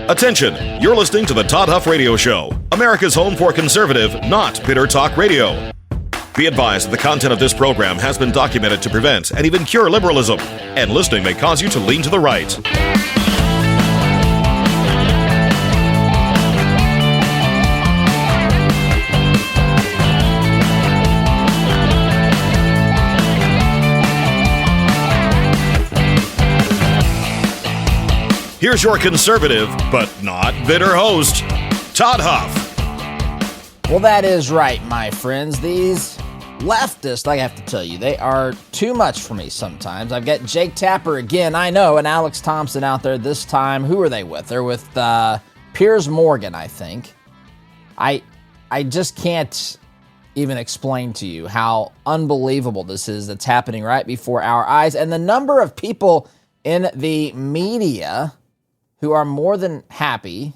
Attention, you're listening to the Todd Huff Radio Show, America's home for conservative, not bitter talk radio. Be advised that the content of this program has been documented to prevent and even cure liberalism, and listening may cause you to lean to the right. Here's your conservative, but not bitter host, Todd Huff. Well, that is right, my friends. These leftists, I have to tell you, they are too much for me sometimes. I've got Jake Tapper again, I know, and Alex Thompson out there this time. Who are they with? They're with Piers Morgan, I think. I just can't even explain to you how unbelievable this is that's happening right before our eyes. And the number of people in the media who are more than happy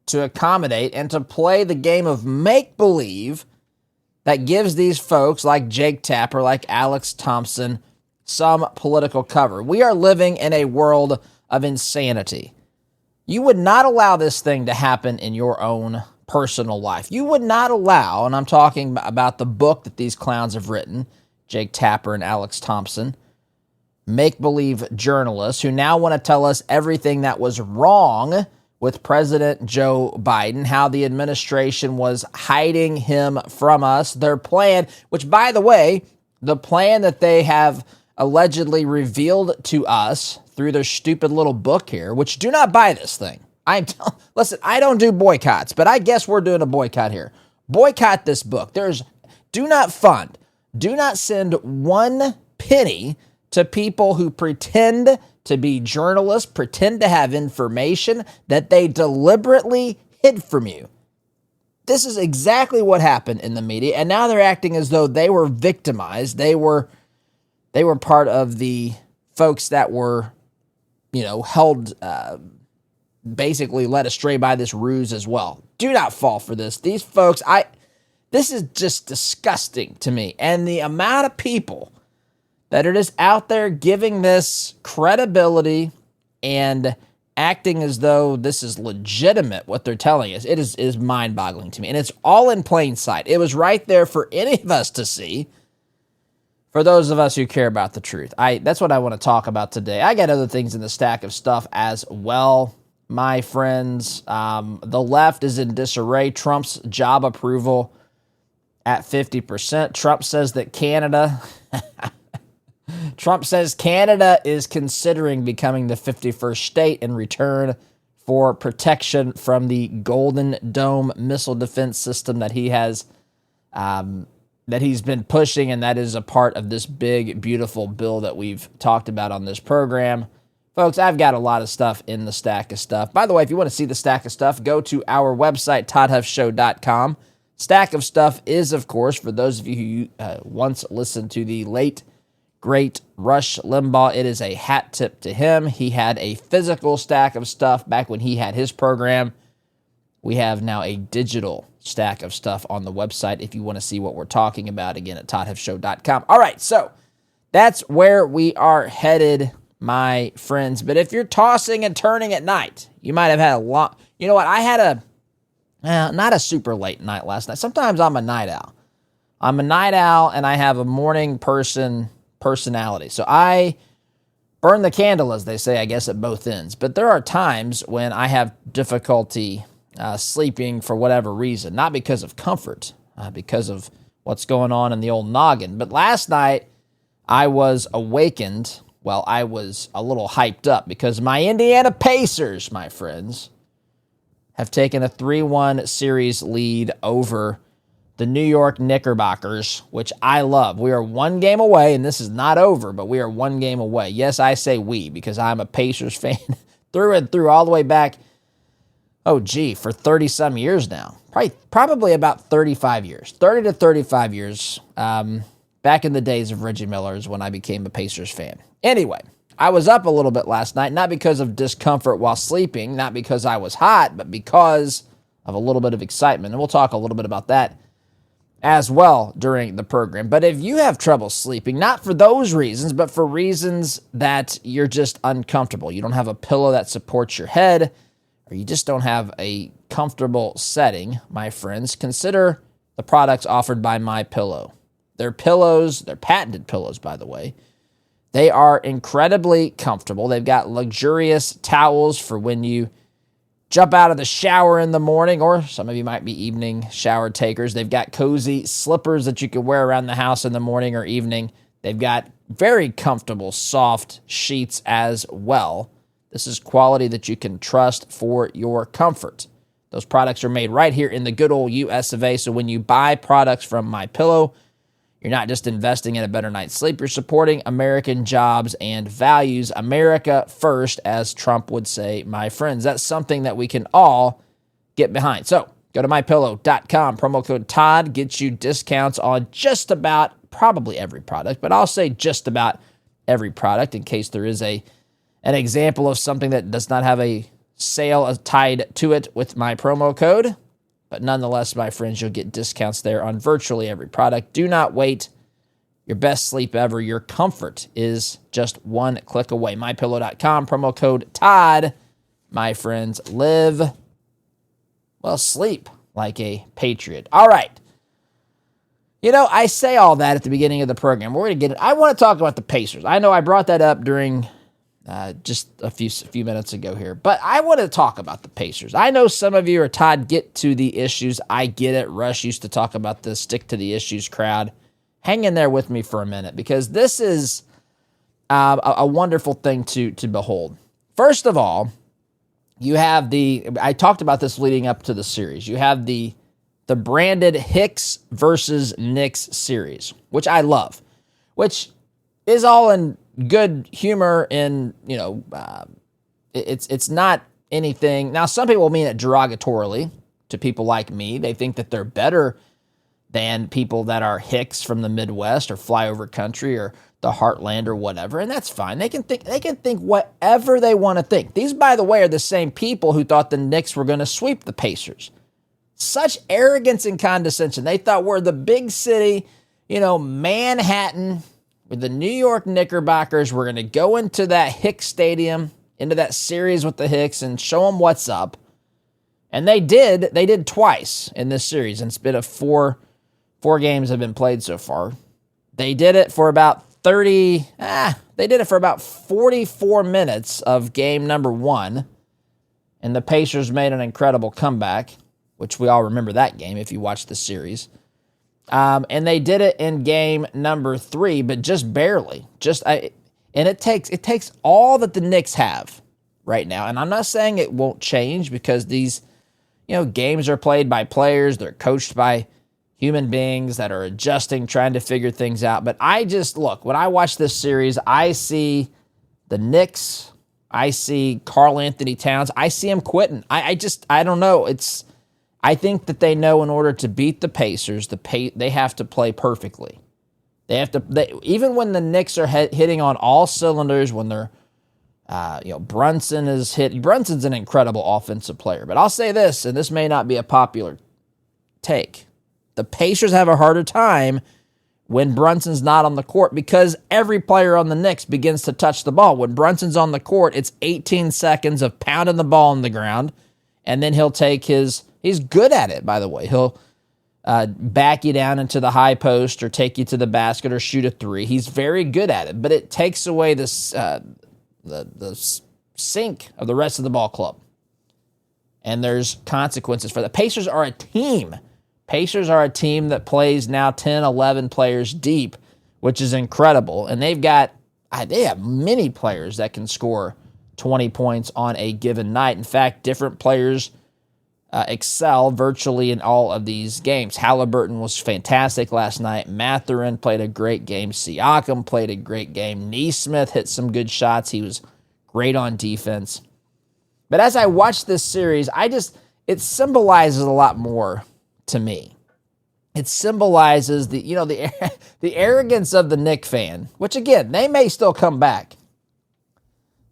to accommodate and to play the game of make-believe that gives these folks like Jake Tapper, like Alex Thompson, some political cover. We are living in a world of insanity. You would not allow this thing to happen in your own personal life. You would not allow, and I'm talking about the book that these clowns have written, Jake Tapper and Alex Thompson, make-believe journalists who now want to tell us everything that was wrong with President Joe Biden, how the administration was hiding him from us, their plan, which, by the way, the plan that they have allegedly revealed to us through their stupid little book here, which do not buy this thing. Listen, I don't do boycotts, but I guess we're doing a boycott here. Boycott this book. Do not fund, do not send one penny to people who pretend to be journalists, pretend to have information that they deliberately hid from you. This is exactly what happened in the media, and now they're acting as though they were victimized. They were part of the folks that were, held, basically led astray by this ruse as well. Do not fall for this. These folks, this is just disgusting to me. And the amount of people that are just out there giving this credibility and acting as though this is legitimate, what they're telling us, it is mind-boggling to me. And it's all in plain sight. It was right there for any of us to see, for those of us who care about the truth. That's what I want to talk about today. I got other things in the stack of stuff as well, my friends. The left is in disarray. Trump's job approval at 50%. Trump says Canada is considering becoming the 51st state in return for protection from the Golden Dome missile defense system that he has, that he's been pushing, and that is a part of this big, beautiful bill that we've talked about on this program. Folks, I've got a lot of stuff in the stack of stuff. By the way, if you want to see the stack of stuff, go to our website, toddhuffshow.com. Stack of stuff is, of course, for those of you who once listened to the late great Rush Limbaugh, it is a hat tip to him. He had a physical stack of stuff back when he had his program. We have now a digital stack of stuff on the website if you want to see what we're talking about, again, at toddhuffshow.com. All right, so that's where we are headed, my friends. But if you're tossing and turning at night, you might have had a lot. You know what? I had not a super late night last night. Sometimes I'm a night owl. I'm a night owl, and I have a morning personality. So I burn the candle, as they say, I guess, at both ends. But there are times when I have difficulty sleeping for whatever reason, not because of comfort, because of what's going on in the old noggin. But last night I was awakened. Well, I was a little hyped up because my Indiana Pacers, my friends, have taken a 3-1 series lead over the New York Knickerbockers, which I love. We are one game away, and this is not over, but we are one game away. Yes, I say we, because I'm a Pacers fan through and through, all the way back, for 30-some years now. Probably about 35 years. 30 to 35 years. Back in the days of Reggie Miller's when I became a Pacers fan. Anyway, I was up a little bit last night, not because of discomfort while sleeping, not because I was hot, but because of a little bit of excitement. And we'll talk a little bit about that as well during the program. But if you have trouble sleeping, not for those reasons, but for reasons that you're just uncomfortable, you don't have a pillow that supports your head, or you just don't have a comfortable setting, my friends, consider the products offered by MyPillow. Their pillows, they're patented pillows, by the way. They are incredibly comfortable. They've got luxurious towels for when you jump out of the shower in the morning, or some of you might be evening shower takers. They've got cozy slippers that you can wear around the house in the morning or evening. They've got very comfortable, soft sheets as well. This is quality that you can trust for your comfort. Those products are made right here in the good old US of A. So when you buy products from MyPillow, you're not just investing in a better night's sleep. You're supporting American jobs and values. America first, as Trump would say, my friends. That's something that we can all get behind. So go to MyPillow.com. Promo code Todd gets you discounts on just about probably every product, but I'll say just about every product in case there is an example of something that does not have a sale tied to it with my promo code. But nonetheless, my friends, you'll get discounts there on virtually every product. Do not wait. Your best sleep ever. Your comfort is just one click away. MyPillow.com, promo code Todd. My friends, sleep like a patriot. All right. I say all that at the beginning of the program. We're going to get it. I want to talk about the Pacers. I know I brought that up during just a few minutes ago here. But I want to talk about the Pacers. I know some of you are, Todd, get to the issues. I get it. Rush used to talk about the stick to the issues crowd. Hang in there with me for a minute, because this is a wonderful thing to behold. First of all, you have I talked about this leading up to the series. You have the branded Hicks versus Knicks series, which I love, which is all in good humor, and it's not anything. Now, some people mean it derogatorily to people like me. They think that they're better than people that are Hicks from the Midwest or flyover country or the heartland or whatever, and that's fine. They can think whatever they want to think. These, by the way, are the same people who thought the Knicks were going to sweep the Pacers. Such arrogance and condescension. They thought we're the big city, Manhattan, with the New York Knickerbockers. We're going to go into that Hicks Stadium, into that series with the Hicks, and show them what's up. And they did. They did twice in this series. And it's been four games have been played so far. They did it for about 44 minutes of game number one. And the Pacers made an incredible comeback, which we all remember that game if you watched the series. And they did it in game number 3, but just barely. And it takes all that the Knicks have right now. And I'm not saying it won't change, because these, games are played by players. They're coached by human beings that are adjusting, trying to figure things out. But when I watch this series, I see the Knicks. I see Karl Anthony Towns. I see him quitting. I don't know. I think that they know in order to beat the Pacers, they have to play perfectly. Even when the Knicks are hitting on all cylinders, when they're, Brunson is hit. Brunson's an incredible offensive player. But I'll say this, and this may not be a popular take. The Pacers have a harder time when Brunson's not on the court, because every player on the Knicks begins to touch the ball. When Brunson's on the court, it's 18 seconds of pounding the ball on the ground, and then he'll take he's good at it, by the way. He'll back you down into the high post or take you to the basket or shoot a three. He's very good at it, but it takes away the sink of the rest of the ball club. And there's consequences for that. Pacers are a team. Pacers are a team that plays now 10, 11 players deep, which is incredible. And they have many players that can score 20 points on a given night. In fact, different players excel virtually in all of these games. Halliburton was fantastic last night. Mathurin played a great game. Siakam played a great game. Nesmith hit some good shots. He was great on defense. But as I watch this series, it symbolizes a lot more to me. It symbolizes the arrogance of the Knick fan, which again, they may still come back.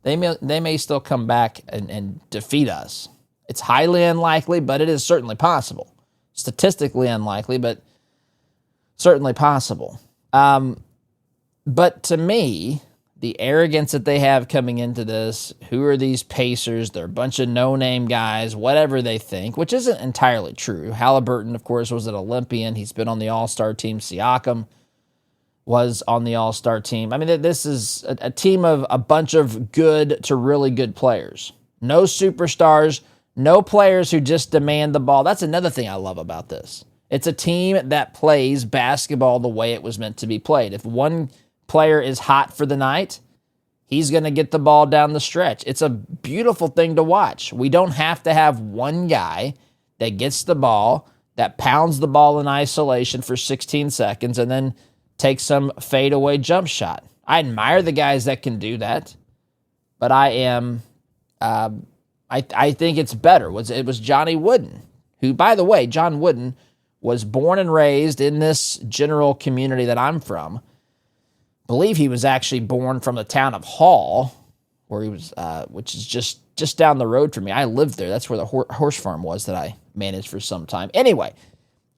They may still come back and defeat us. It's highly unlikely, but it is certainly possible. Statistically unlikely, but certainly possible. But to me, the arrogance that they have coming into this. Who are these Pacers? They're a bunch of no-name guys, whatever they think, which isn't entirely true. Halliburton, of course, was an Olympian. He's been on the All-Star team. Siakam was on the All-Star team. I mean, this is a team of a bunch of good to really good players. No superstars, no players who just demand the ball. That's another thing I love about this. It's a team that plays basketball the way it was meant to be played. If one player is hot for the night, he's going to get the ball down the stretch. It's a beautiful thing to watch. We don't have to have one guy that gets the ball, that pounds the ball in isolation for 16 seconds, and then takes some fadeaway jump shot. I admire the guys that can do that, but I think it's better. It was Johnny Wooden, who, by the way, John Wooden was born and raised in this general community that I'm from. Believe he was actually born from the town of Hall, where he was, which is just down the road from me. I lived there. That's where the horse farm was that I managed for some time. Anyway,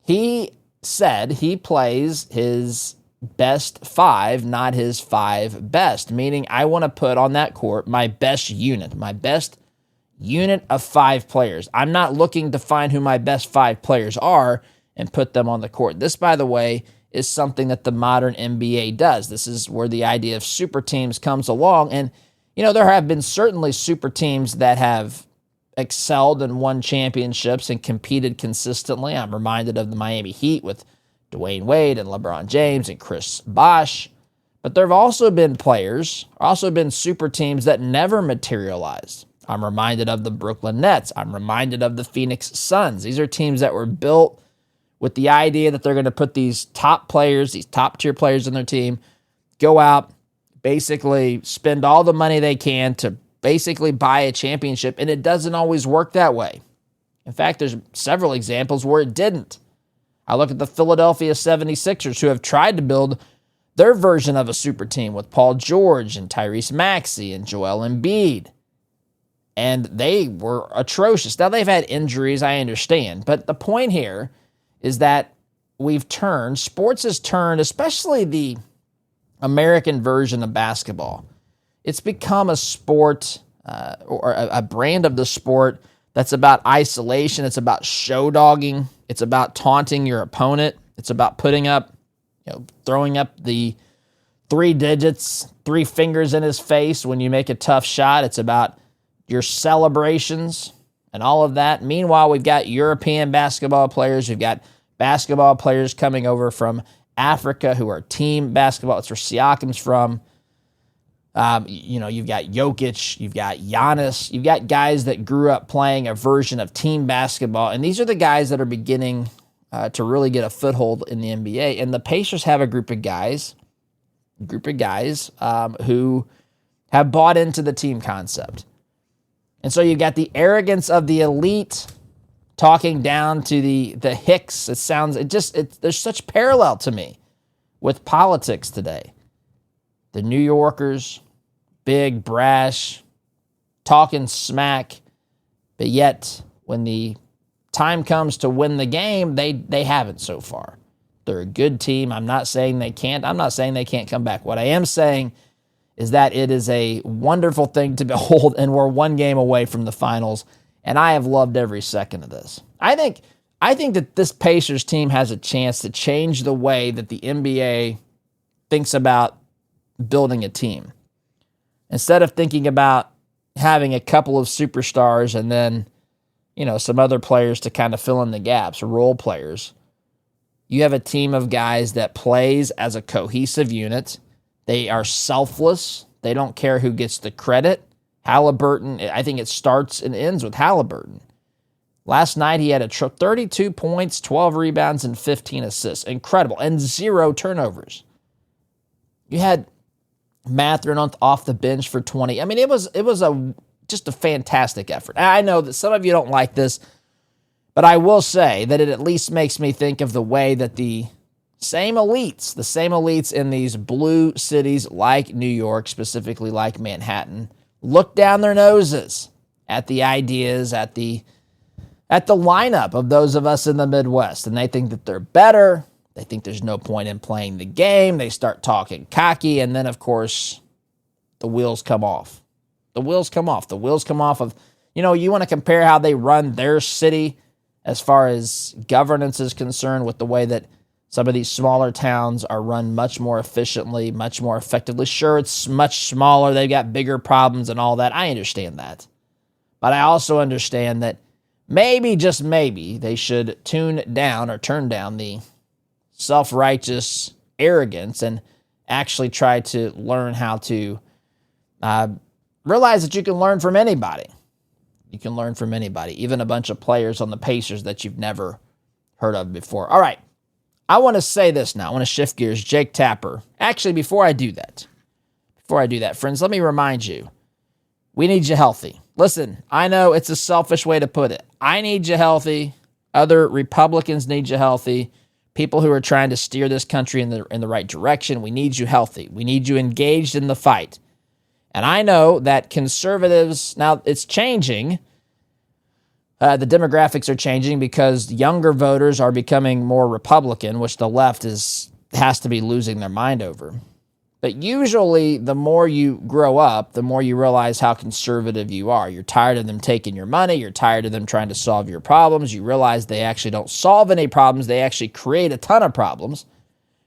he said he plays his best five, not his five best, meaning I want to put on that court my best unit of five players. I'm not looking to find who my best five players are and put them on the court. This, by the way, is something that the modern NBA does. This is where the idea of super teams comes along. And, there have been certainly super teams that have excelled and won championships and competed consistently. I'm reminded of the Miami Heat with Dwayne Wade and LeBron James and Chris Bosh. But there have also been super teams that never materialized. I'm reminded of the Brooklyn Nets. I'm reminded of the Phoenix Suns. These are teams that were built with the idea that they're going to put these top players, these top-tier players on their team, go out, basically spend all the money they can to basically buy a championship, and it doesn't always work that way. In fact, there's several examples where it didn't. I look at the Philadelphia 76ers, who have tried to build their version of a super team with Paul George and Tyrese Maxey and Joel Embiid, and they were atrocious. Now, they've had injuries, I understand, but the point here is that sports has turned, especially the American version of basketball. It's become a sport or a brand of the sport that's about isolation. It's about show dogging. It's about taunting your opponent. It's about throwing up the 3 digits, 3 fingers in his face when you make a tough shot. It's about your celebrations and all of that. Meanwhile, we've got European basketball players. We've got basketball players coming over from Africa who are team basketball. It's where Siakam's from. You've got Jokic, you've got Giannis, you've got guys that grew up playing a version of team basketball, and these are the guys that are beginning to really get a foothold in the NBA. And the Pacers have a group of guys who have bought into the team concept. And so you've got the arrogance of the elite talking down to the hicks. There's such parallel to me with politics today. The New Yorkers, big, brash, talking smack, but yet when the time comes to win the game, they haven't so far. They're a good team. I'm not saying they can't. I'm not saying they can't come back. What I am saying is that it is a wonderful thing to behold, and we're one game away from the finals, and I have loved every second of this. I think that this Pacers team has a chance to change the way that the NBA thinks about building a team. Instead of thinking about having a couple of superstars and then, some other players to kind of fill in the gaps, role players, you have a team of guys that plays as a cohesive unit. They are selfless. They don't care who gets the credit. Halliburton, I think it starts and ends with Halliburton. Last night he had 32 points, 12 rebounds, and 15 assists. Incredible. And 0 turnovers. You had Mathurin off the bench for 20. I mean, it was just a fantastic effort. I know that some of you don't like this, but I will say that it at least makes me think of the way that the same elites in these blue cities like New York, specifically like Manhattan, look down their noses at the ideas, at the lineup of those of us in the Midwest, and they think that they're better. They think there's no point in playing the game. They start talking cocky, and then, of course, the wheels come off. The wheels come off. The wheels come off of, you want to compare how they run their city as far as governance is concerned with the way that some of these smaller towns are run much more efficiently, much more effectively. Sure, it's much smaller. They've got bigger problems and all that. I understand that. But I also understand that maybe, just maybe, they should turn down the self-righteous arrogance and actually try to learn how to realize that you can learn from anybody. You can learn from anybody, even a bunch of players on the Pacers that you've never heard of before. All right, I want to say this now. I want to shift gears. Jake Tapper. Actually, before I do that, friends, let me remind you, we need you healthy. Listen, I know it's a selfish way to put it. I need you healthy. Other Republicans need you healthy. People who are trying to steer this country in the right direction, we need you healthy. We need you engaged in the fight. And I know that conservatives, now it's changing. The demographics are changing because younger voters are becoming more Republican, which the left has to be losing their mind over. But usually, the more you grow up, the more you realize how conservative you are. You're tired of them taking your money. You're tired of them trying to solve your problems. You realize they actually don't solve any problems. They actually create a ton of problems.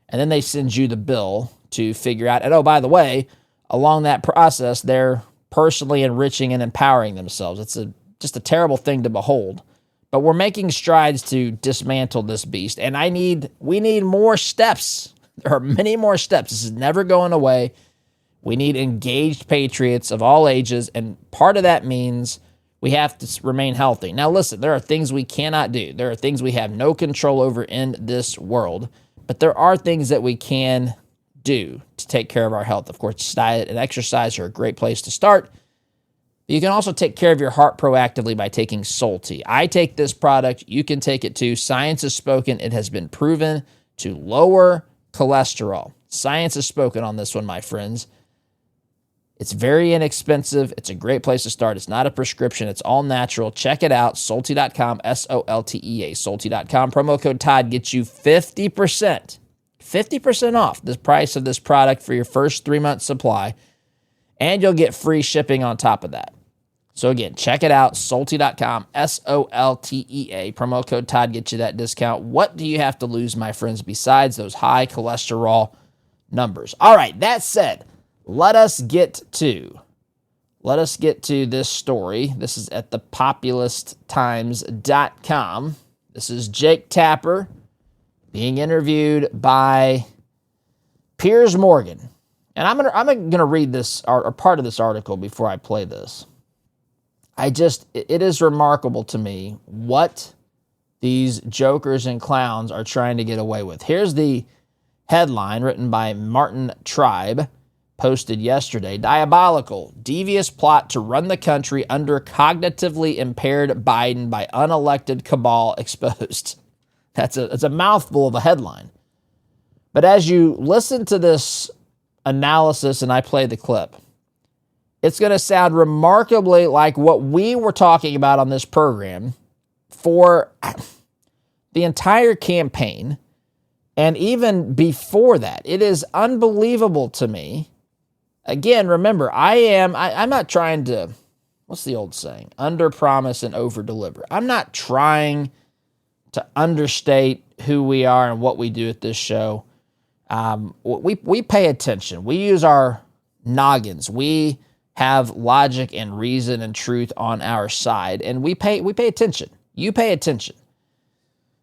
And then they send you the bill to figure out, and oh, by the way, along that process, they're personally enriching and empowering themselves. It's just a terrible thing to behold. But we're making strides to dismantle this beast, and we need more steps. There are many more steps. This is never going away. We need engaged patriots of all ages, and part of that means we have to remain healthy. Now, listen, there are things we cannot do. There are things we have no control over in this world, but there are things that we can do to take care of our health. Of course, diet and exercise are a great place to start. You can also take care of your heart proactively by taking Solti. I take this product. You can take it too. Science has spoken. It has been proven to lower cholesterol. Science has spoken on this one, my friends. It's very inexpensive. It's a great place to start. It's not a prescription. It's all natural. Check it out. Solti.com, SOLTEA, Solti.com. Promo code Todd gets you 50%. 50% off the price of this product for your first 3-month supply, and you'll get free shipping on top of that. So again, check it out, Solti.com, SOLTEA. Promo code Todd gets you that discount. What do you have to lose, my friends, besides those high cholesterol numbers? All right, that said, let us get to this story. This is at thepopulisttimes.com. This is Jake Tapper being interviewed by Piers Morgan. And I'm gonna read this or part of this article before I play this. It is remarkable to me what these jokers and clowns are trying to get away with. Here's the headline written by Martin Tribe, posted yesterday. Diabolical, devious plot to run the country under cognitively impaired Biden by unelected cabal exposed. It's a mouthful of a headline. But as you listen to this analysis and I play the clip, it's going to sound remarkably like what we were talking about on this program for the entire campaign and even before that. It is unbelievable to me. Again, remember, I'm not trying to, what's the old saying? Under-promise and over-deliver. I'm not trying to understate who we are and what we do at this show. We pay attention. We use our noggins. We have logic and reason and truth on our side, and we pay attention. You pay attention.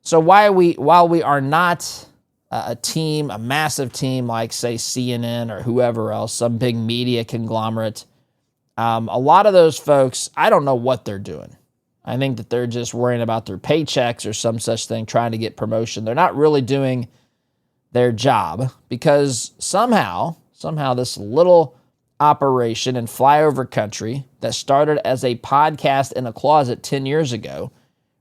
So while we are not a team, a massive team like, say, CNN or whoever else, some big media conglomerate, a lot of those folks, I don't know what they're doing. I think that they're just worrying about their paychecks or some such thing, trying to get promotion. They're not really doing their job because somehow this little operation in flyover country that started as a podcast in a closet 10 years ago,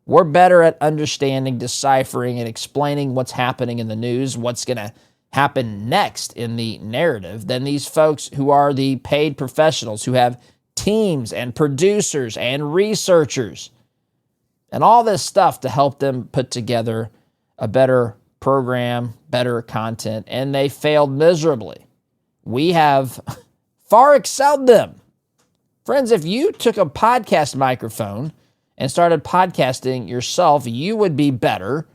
we're better at understanding, deciphering, and explaining what's happening in the news, what's going to happen next in the narrative than these folks who are the paid professionals who have teams and producers and researchers and all this stuff to help them put together a better program, better content, and they failed miserably. We have far excelled them. Friends, if you took a podcast microphone and started podcasting yourself, you would be better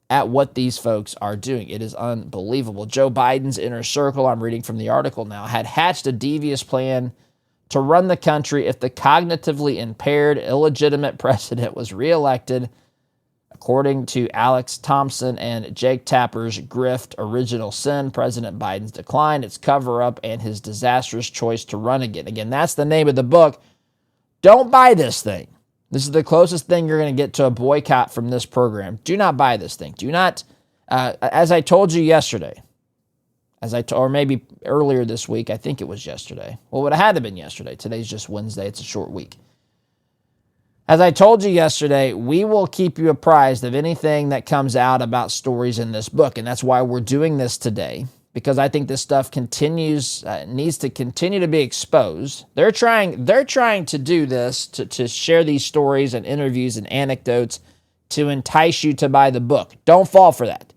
at what these folks are doing. It is unbelievable. Joe Biden's inner circle, I'm reading from the article now, had hatched a devious plan to run the country if the cognitively impaired, illegitimate president was reelected. According to Alex Thompson and Jake Tapper's grift, Original Sin, President Biden's decline, its cover-up, and his disastrous choice to run again. Again, that's the name of the book. Don't buy this thing. This is the closest thing you're going to get to a boycott from this program. Do not buy this thing. Do not, as I told you yesterday, or maybe earlier this week, I think it was yesterday. Well, it would have had to have been yesterday. Today's just Wednesday. It's a short week. As I told you yesterday, we will keep you apprised of anything that comes out about stories in this book, and that's why we're doing this today, because I think this stuff needs to continue to be exposed. They're trying to do this, to share these stories and interviews and anecdotes to entice you to buy the book. Don't fall for that.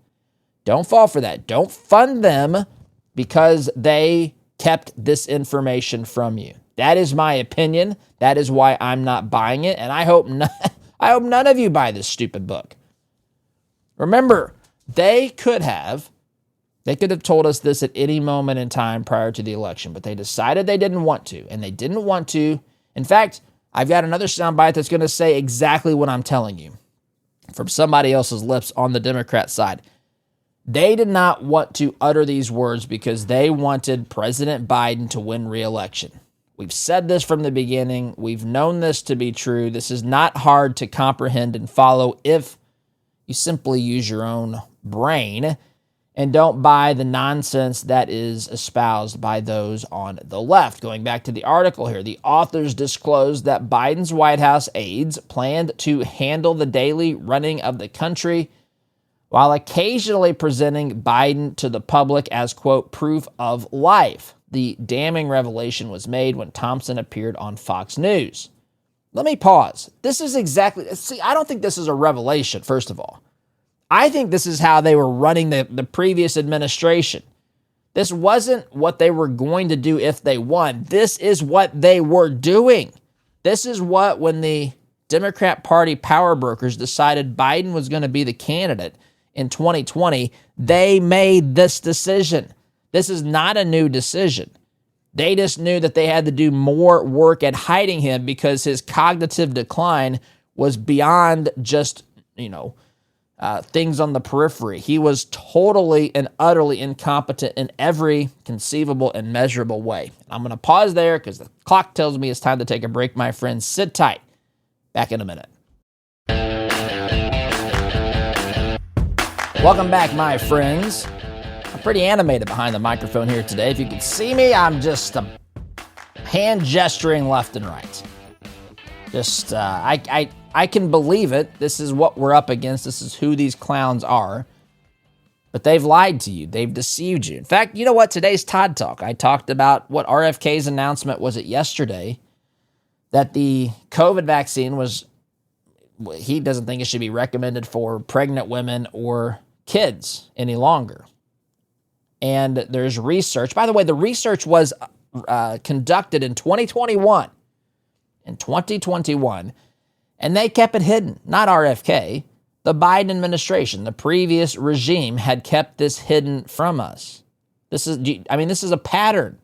Don't fall for that. Don't fund them because they kept this information from you. That is my opinion. That is why I'm not buying it, and I hope none of you buy this stupid book. Remember, they could have told us this at any moment in time prior to the election, but they decided they didn't want to, and they didn't want to. In fact, I've got another soundbite that's going to say exactly what I'm telling you from somebody else's lips on the Democrat side. They did not want to utter these words because they wanted President Biden to win re-election. We've said this from the beginning. We've known this to be true. This is not hard to comprehend and follow if you simply use your own brain and don't buy the nonsense that is espoused by those on the left. Going back to the article here, the authors disclosed that Biden's White House aides planned to handle the daily running of the country while occasionally presenting Biden to the public as, quote, proof of life. The damning revelation was made when Thompson appeared on Fox News. Let me pause. I don't think this is a revelation, first of all. I think this is how they were running the previous administration. This wasn't what they were going to do if they won. This is what they were doing. This is what, when the Democrat Party power brokers decided Biden was going to be the candidate in 2020, they made this decision. This is not a new decision. They just knew that they had to do more work at hiding him because his cognitive decline was beyond just, things on the periphery. He was totally and utterly incompetent in every conceivable and measurable way. I'm going to pause there because the clock tells me it's time to take a break, my friends. Sit tight. Back in a minute. Welcome back, my friends. I'm pretty animated behind the microphone here today. If you can see me, I'm just hand gesturing left and right. I can believe it. This is what we're up against. This is who these clowns are. But they've lied to you. They've deceived you. In fact, you know what? Today's Todd Talk, I talked about what RFK's announcement was yesterday, that the COVID vaccine he doesn't think it should be recommended for pregnant women or kids any longer. And there's research. By the way, the research was conducted in 2021. In 2021. And they kept it hidden. Not RFK. The Biden administration, the previous regime, had kept this hidden from us. This is a pattern.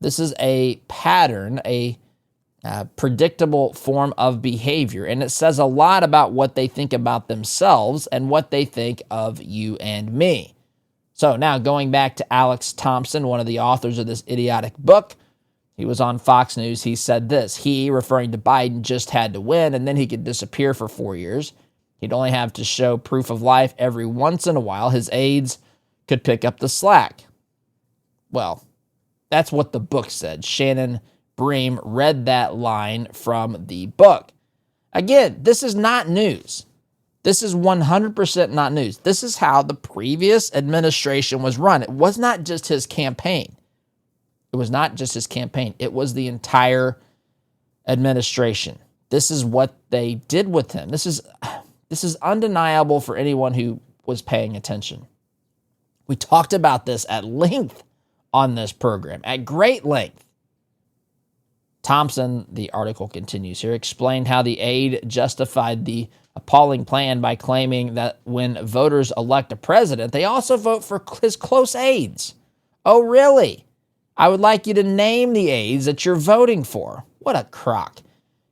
This is a pattern, a predictable form of behavior. And it says a lot about what they think about themselves and what they think of you and me. So now going back to Alex Thompson, one of the authors of this idiotic book, he was on Fox News. He said this. He, referring to Biden, just had to win, and then he could disappear for 4 years. He'd only have to show proof of life every once in a while. His aides could pick up the slack. Well, that's what the book said. Shannon Bream read that line from the book. Again, this is not news. This is 100% not news. This is how the previous administration was run. It was not just his campaign. It was not just his campaign. It was the entire administration. This is what they did with him. This is undeniable for anyone who was paying attention. We talked about this at length on this program at great length. Thompson, the article continues here, explained how the aide justified the appalling plan by claiming that when voters elect a president, they also vote for his close aides. Oh, really? I would like you to name the aides that you're voting for. What a crock.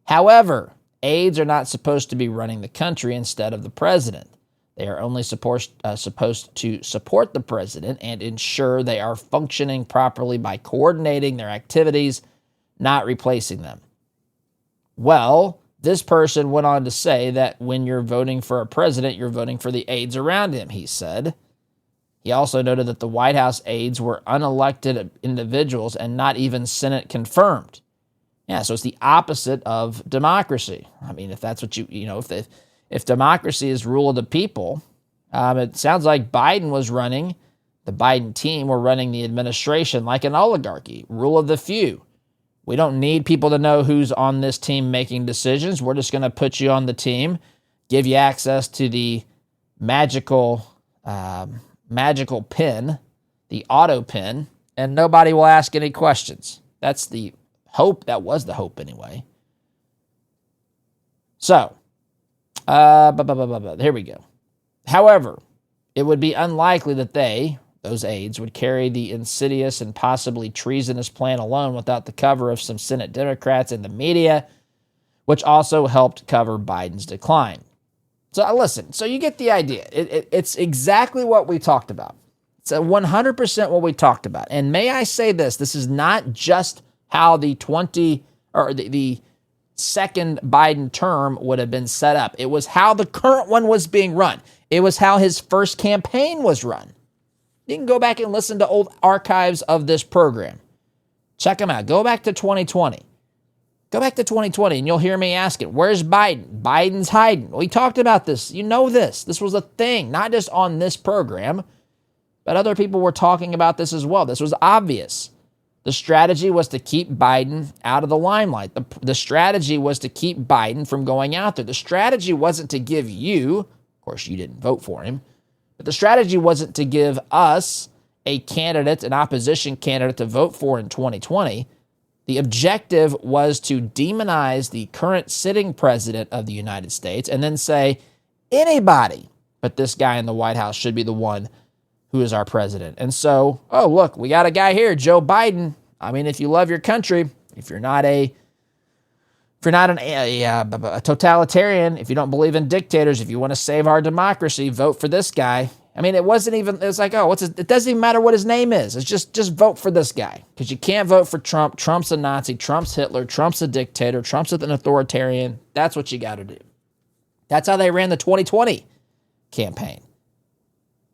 However, aides are not supposed to be running the country instead of the president. They are only supposed to support the president and ensure they are functioning properly by coordinating their activities, not replacing them. Well, this person went on to say that when you're voting for a president, you're voting for the aides around him, he said. He also noted that the White House aides were unelected individuals and not even Senate confirmed. Yeah, so it's the opposite of democracy. I mean, if that's what if democracy is rule of the people, it sounds like Biden was running, the Biden team were running the administration like an oligarchy, rule of the few. We don't need people to know who's on this team making decisions. We're just going to put you on the team, give you access to the magical pin, the auto pin, and nobody will ask any questions. That's the hope. That was the hope anyway. So, here we go. However, it would be unlikely that those aides, would carry the insidious and possibly treasonous plan alone without the cover of some Senate Democrats and the media, which also helped cover Biden's decline. So listen, so you get the idea. It's exactly what we talked about. It's 100% what we talked about. And may I say this is not just how the second Biden term would have been set up. It was how the current one was being run. It was how his first campaign was run. You can go back and listen to old archives of this program. Check them out. Go back to 2020. Go back to 2020 and you'll hear me asking, where's Biden? Biden's hiding. We talked about this. You know this. This was a thing, not just on this program, but other people were talking about this as well. This was obvious. The strategy was to keep Biden out of the limelight. The strategy was to keep Biden from going out there. The strategy wasn't to give you, of course you didn't vote for him, but the strategy wasn't to give us a candidate, an opposition candidate to vote for in 2020. The objective was to demonize the current sitting president of the United States and then say anybody but this guy in the White House should be the one who is our president. And so, oh, look, we got a guy here, Joe Biden. I mean, if you love your country, if you're not a totalitarian, if you don't believe in dictators, if you want to save our democracy, vote for this guy. I mean, it was like, oh, it doesn't even matter what his name is. It's just vote for this guy because you can't vote for Trump. Trump's a Nazi. Trump's Hitler. Trump's a dictator. Trump's an authoritarian. That's what you got to do. That's how they ran the 2020 campaign.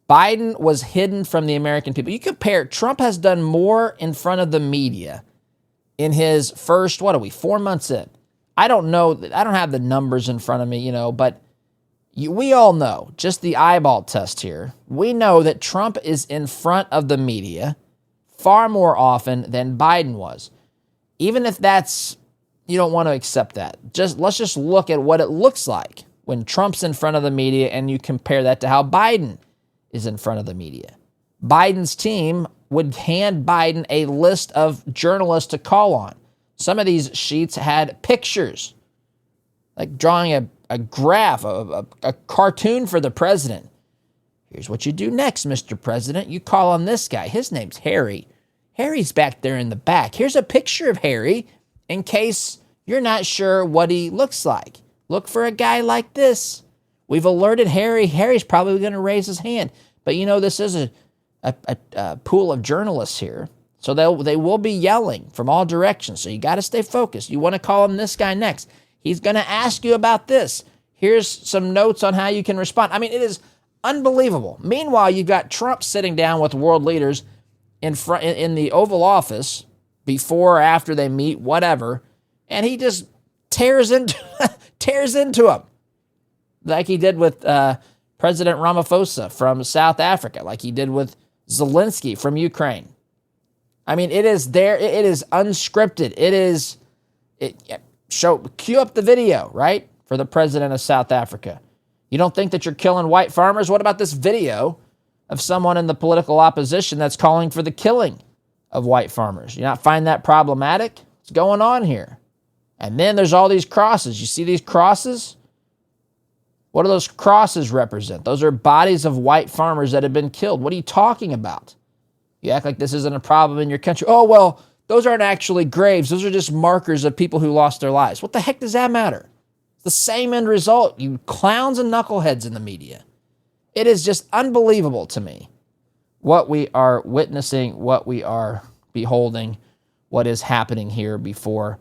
Biden was hidden from the American people. You compare, Trump has done more in front of the media in his first, 4 months in. I don't know. I don't have the numbers in front of me, but we all know, just the eyeball test here, we know that Trump is in front of the media far more often than Biden was. Even if you don't want to accept that. Let's just look at what it looks like when Trump's in front of the media and you compare that to how Biden is in front of the media. Biden's team would hand Biden a list of journalists to call on. Some of these sheets had pictures, like drawing a graph, a cartoon for the president. Here's what you do next, Mr. President. You call on this guy. His name's Harry. Harry's back there in the back. Here's a picture of Harry in case you're not sure what he looks like. Look for a guy like this. We've alerted Harry. Harry's probably going to raise his hand. But this is a pool of journalists here. So they will be yelling from all directions. So you got to stay focused. You want to call him this guy next. He's going to ask you about this. Here's some notes on how you can respond. I mean, it is unbelievable. Meanwhile, you've got Trump sitting down with world leaders in the Oval Office before or after they meet, whatever, and he just tears into them. Like he did with President Ramaphosa from South Africa, like he did with Zelensky from Ukraine. I mean, it is there. It is unscripted. Cue up the video, right, for the president of South Africa. You don't think that you're killing white farmers? What about this video of someone in the political opposition that's calling for the killing of white farmers. You not find that problematic? What's going on here? And then there's all these crosses. You see these crosses? What do those crosses represent? Those are bodies of white farmers that have been killed. What are you talking about? You act like this isn't a problem in your country. Oh, well, those aren't actually graves. Those are just markers of people who lost their lives. What the heck does that matter? It's the same end result, you clowns and knuckleheads in the media. It is just unbelievable to me what we are witnessing, what we are beholding, what is happening here before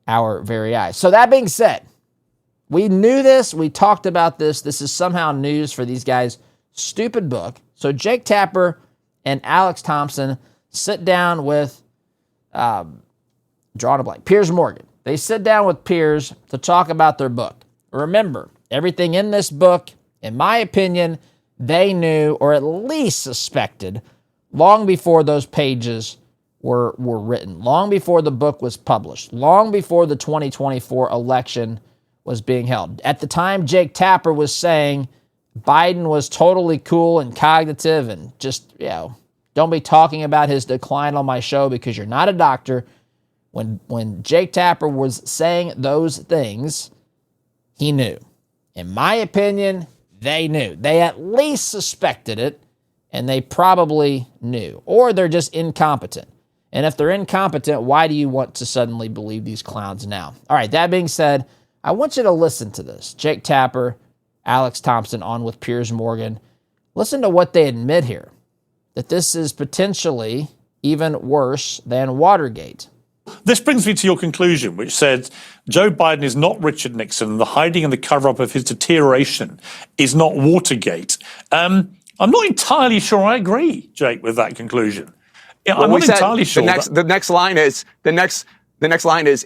our very eyes. So that being said, we knew this. We talked about this. This is somehow news for these guys' stupid book. So Jake Tapper and Alex Thompson sit down with, drawing a blank, Piers Morgan. They sit down with Piers to talk about their book. Remember, everything in this book, in my opinion, they knew or at least suspected long before those pages were written, long before the book was published, long before the 2024 election was being held. At the time, Jake Tapper was saying Biden was totally cool and cognitive and just, don't be talking about his decline on my show because you're not a doctor. When Jake Tapper was saying those things, he knew. In my opinion, they knew. They at least suspected it, and they probably knew. Or they're just incompetent. And if they're incompetent, why do you want to suddenly believe these clowns now? All right, that being said, I want you to listen to this. Jake Tapper, Alex Thompson on with Piers Morgan. Listen to what they admit here, that this is potentially even worse than Watergate. This brings me to your conclusion, which said Joe Biden is not Richard Nixon. The hiding and the cover-up of his deterioration is not Watergate. I'm not entirely sure I agree, Jake, with that conclusion. I'm not entirely sure. The next line is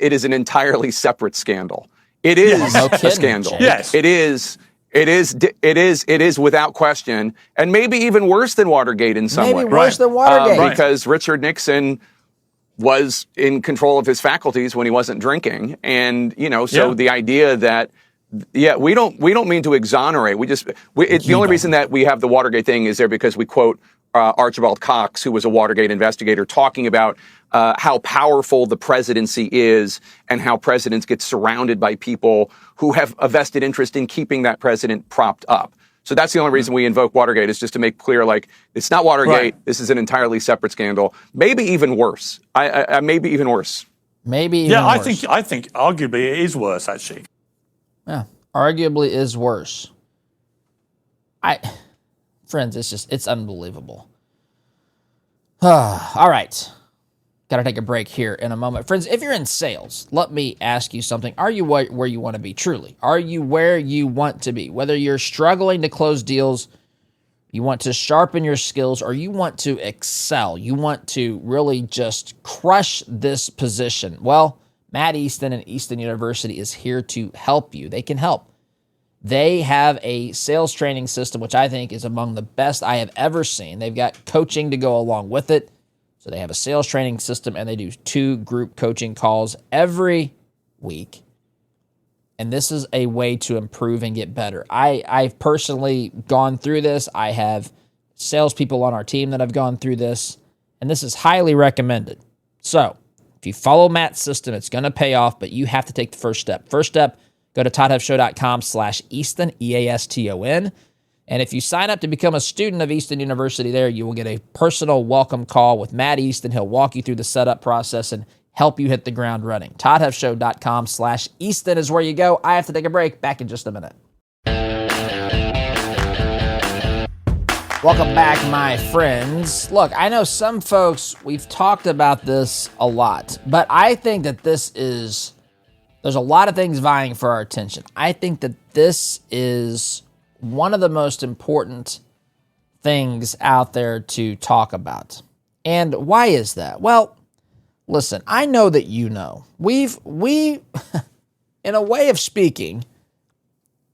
it is an entirely separate scandal. It is a scandal. Yes. It is without question, and maybe even worse than Watergate in some way. Maybe worse than Watergate. Because Richard Nixon was in control of his faculties when he wasn't drinking, and the idea that we don't mean to exonerate. The only reason that we have the Watergate thing is there because we quote Archibald Cox, who was a Watergate investigator, talking about how powerful the presidency is and how presidents get surrounded by people who have a vested interest in keeping that president propped up. So that's the only reason we invoke Watergate, is just to make clear, it's not Watergate. Right. This is an entirely separate scandal. Maybe even worse. Maybe even worse. Maybe even worse. I think arguably it is worse, actually. Yeah, arguably is worse. Friends, it's unbelievable. All right. Got to take a break here in a moment. Friends, if you're in sales, let me ask you something. Are you where you want to be truly? Are you where you want to be? Whether you're struggling to close deals, you want to sharpen your skills, or you want to excel, you want to really just crush this position. Well, Matt Easton and Easton University is here to help you. They can help. They have a sales training system, which I think is among the best I have ever seen. They've got coaching to go along with it. So they have a sales training system, and they do 2 group coaching calls every week. And this is a way to improve and get better. I've personally gone through this. I have salespeople on our team that have gone through this, and this is highly recommended. So if you follow Matt's system, it's going to pay off, but you have to take the first step. First step, go to toddhuffshow.com/Easton, EASTON. And if you sign up to become a student of Easton University there, you will get a personal welcome call with Matt Easton. He'll walk you through the setup process and help you hit the ground running. toddhuffshow.com/Easton is where you go. I have to take a break. Back in just a minute. Welcome back, my friends. Look, I know some folks, we've talked about this a lot, but I think that there's a lot of things vying for our attention. I think that this is one of the most important things out there to talk about. And why is that? Well, listen, I know that you know. We in a way of speaking,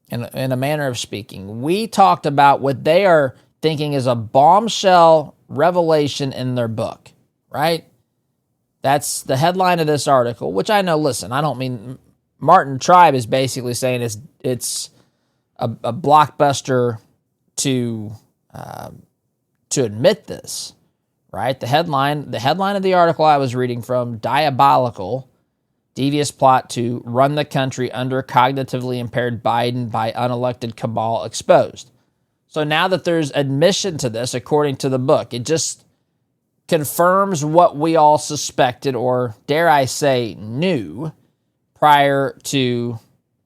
in a manner of speaking, we talked about what they are thinking is a bombshell revelation in their book, right? That's the headline of this article, which I know, listen, I don't mean, Martin Tribe is basically saying it's a blockbuster to admit this, right? The headline of the article I was reading from, diabolical, devious plot to run the country under cognitively impaired Biden by unelected cabal exposed. So now that there's admission to this, according to the book, it just confirms what we all suspected, or dare I say knew, prior to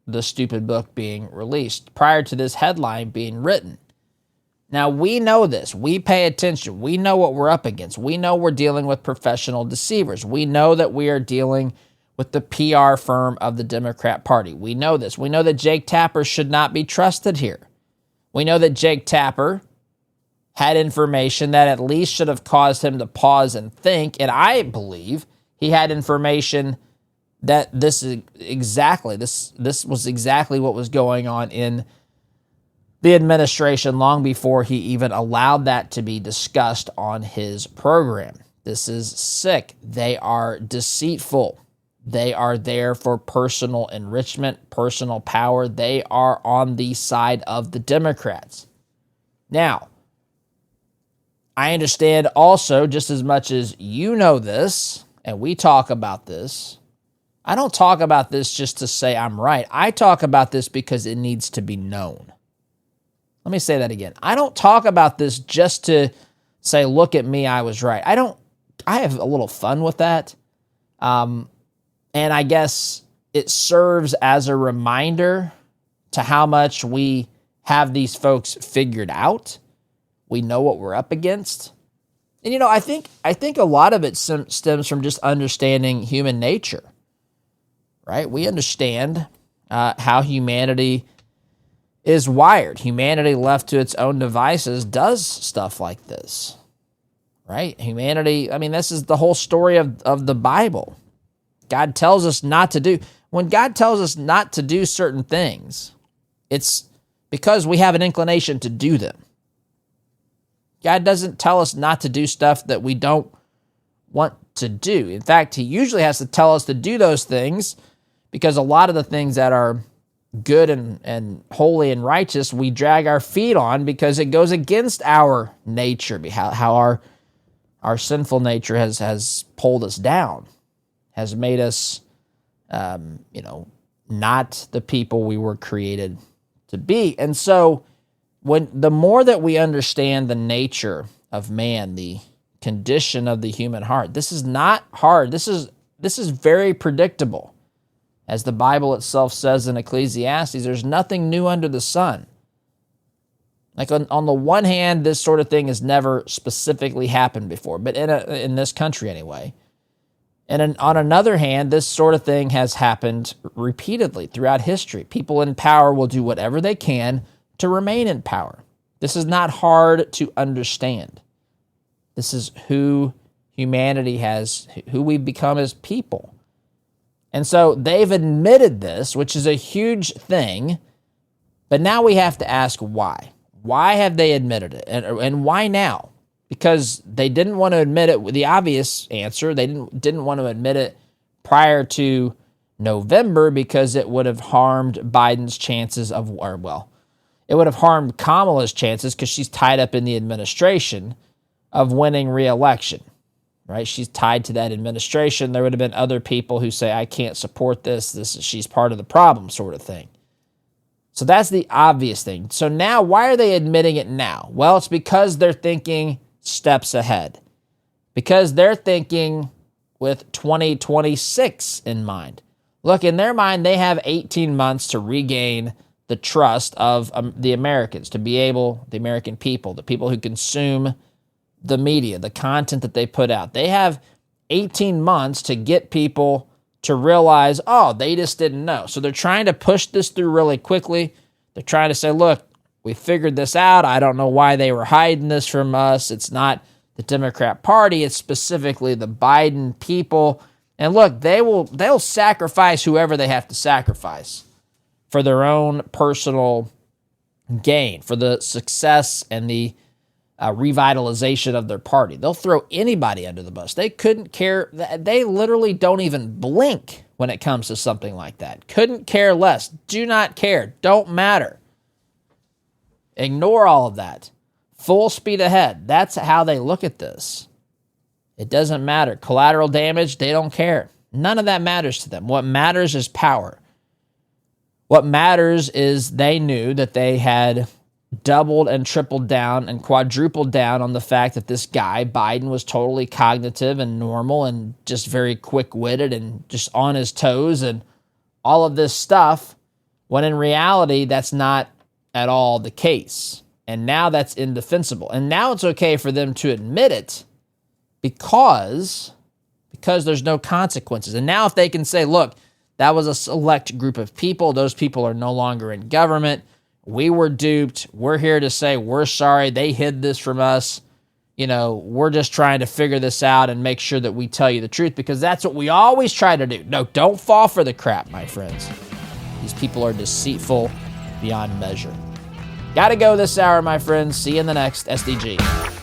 the stupid book being released, prior to this headline being written. Now, we know this. We pay attention. We know what we're up against. We know we're dealing with professional deceivers. We know that we are dealing with the PR firm of the Democrat Party. We know this. We know that Jake Tapper should not be trusted here. We know that Jake Tapper had information that at least should have caused him to pause and think, and I believe he had information that this was exactly what was going on in the administration long before he even allowed that to be discussed on his program. This is sick. They are deceitful. They are there for personal enrichment, personal power. They are on the side of the Democrats. Now, I understand also, just as much as you know this, and we talk about this, I don't talk about this just to say I'm right. I talk about this because it needs to be known. Let me say that again. I don't talk about this just to say, look at me, I was right. I have a little fun with that. And I guess it serves as a reminder to how much we have these folks figured out. We know what we're up against. And, I think a lot of it stems from just understanding human nature, right? We understand how humanity is wired. Humanity left to its own devices does stuff like this, right? Humanity, this is the whole story of the Bible. God tells us not to do. When God tells us not to do certain things, it's because we have an inclination to do them. God doesn't tell us not to do stuff that we don't want to do. In fact, he usually has to tell us to do those things because a lot of the things that are good and holy and righteous, we drag our feet on because it goes against our nature, how our sinful nature has pulled us down, has made us, not the people we were created to be. And so the more that we understand the nature of man, the condition of the human heart, this is not hard. This is very predictable. As the Bible itself says in Ecclesiastes, there's nothing new under the sun. Like on the one hand, this sort of thing has never specifically happened before, but in this country anyway. And on another hand, this sort of thing has happened repeatedly throughout history. People in power will do whatever they can to remain in power. This is not hard to understand. This is who humanity has, who we've become as people. And so they've admitted this, which is a huge thing, but now we have to ask why. Why have they admitted it? And why now? Because they didn't want to admit it with the obvious answer. They didn't want to admit it prior to November because it would have harmed Biden's chances it would have harmed Kamala's chances because she's tied up in the administration of winning re-election. Right? She's tied to that administration. There would have been other people who say, I can't support this. She's part of the problem sort of thing. So that's the obvious thing. So now, why are they admitting it now? Well, it's because they're thinking steps ahead. Because they're thinking with 2026 in mind. Look, in their mind, they have 18 months to regain the trust of the Americans, the American people, the people who consume the media, the content that they put out. They have 18 months to get people to realize, they just didn't know. So they're trying to push this through really quickly. They're trying to say, look, we figured this out. I don't know why they were hiding this from us. It's not the Democrat Party. It's specifically the Biden people. And look, they'll sacrifice whoever they have to sacrifice for their own personal gain, for the success and the revitalization of their party. They'll throw anybody under the bus. They couldn't care. They literally don't even blink when it comes to something like that. Couldn't care less. Do not care. Don't matter. Ignore all of that. Full speed ahead. That's how they look at this. It doesn't matter. Collateral damage, they don't care. None of that matters to them. What matters is power. What matters is they knew that they had doubled and tripled down and quadrupled down on the fact that this guy, Biden, was totally cognitive and normal and just very quick-witted and just on his toes and all of this stuff, when in reality, that's not at all the case. And now that's indefensible. And now it's okay for them to admit it because there's no consequences. And now if they can say, look, that was a select group of people. Those people are no longer in government. We were duped. We're here to say we're sorry. They hid this from us. You know, we're just trying to figure this out and make sure that we tell you the truth because that's what we always try to do. No, don't fall for the crap, my friends. These people are deceitful beyond measure. Got to go this hour, my friends. See you in the next SDG.